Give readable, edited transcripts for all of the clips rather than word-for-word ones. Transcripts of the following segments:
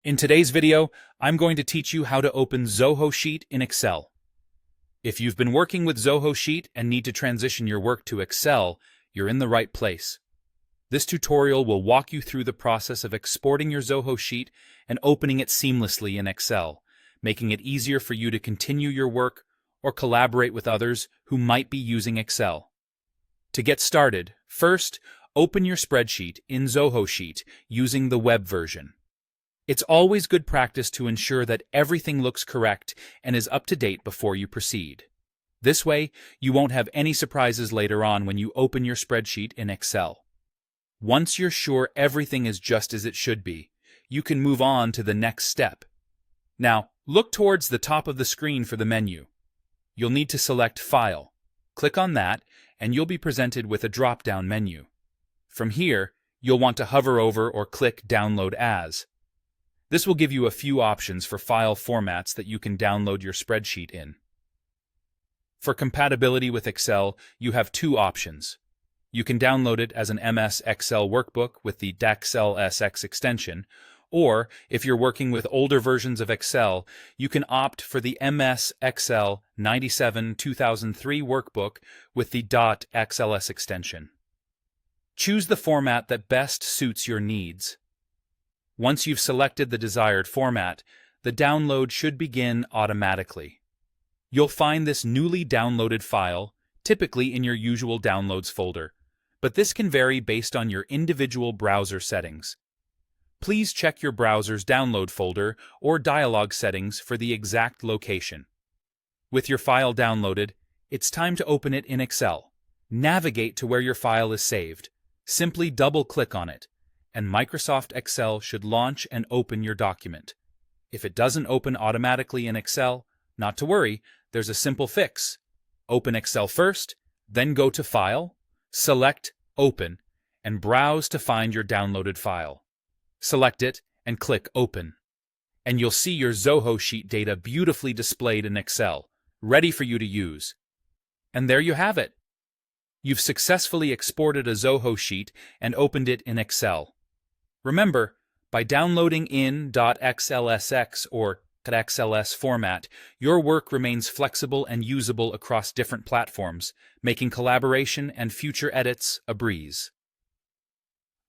In today's video, I'm going to teach you how to open Zoho Sheet in Excel. If you've been working with Zoho Sheet and need to transition your work to Excel, you're in the right place. This tutorial will walk you through the process of exporting your Zoho Sheet and opening it seamlessly in Excel, making it easier for you to continue your work or collaborate with others who might be using Excel. To get started, first, open your spreadsheet in Zoho Sheet using the web version. It's always good practice to ensure that everything looks correct and is up to date before you proceed. This way, you won't have any surprises later on when you open your spreadsheet in Excel. Once you're sure everything is just as it should be, you can move on to the next step. Now, look towards the top of the screen for the menu. You'll need to select File. Click on that, and you'll be presented with a drop-down menu. From here, you'll want to hover over or click Download As. This will give you a few options for file formats that you can download your spreadsheet in. For compatibility with Excel, you have two options. You can download it as an MS Excel workbook with the DAXL-SX extension, or if you're working with older versions of Excel, you can opt for the MS Excel 97-2003 workbook with the .xls extension. Choose the format that best suits your needs. Once you've selected the desired format, the download should begin automatically. You'll find this newly downloaded file typically in your usual downloads folder, but this can vary based on your individual browser settings. Please check your browser's download folder or dialog settings for the exact location. With your file downloaded, it's time to open it in Excel. Navigate to where your file is saved. Simply double-click on it, and Microsoft Excel should launch and open your document. If it doesn't open automatically in Excel, not to worry, there's a simple fix. Open Excel first, then go to File, select Open, and browse to find your downloaded file. Select it and click Open. And you'll see your Zoho Sheet data beautifully displayed in Excel, ready for you to use. And there you have it. You've successfully exported a Zoho Sheet and opened it in Excel. Remember, by downloading in .xlsx or .xls format, your work remains flexible and usable across different platforms, making collaboration and future edits a breeze.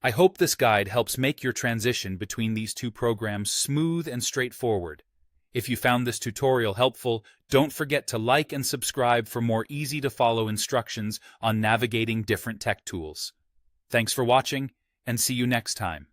I hope this guide helps make your transition between these two programs smooth and straightforward. If you found this tutorial helpful, don't forget to like and subscribe for more easy-to-follow instructions on navigating different tech tools. Thanks for watching, and see you next time.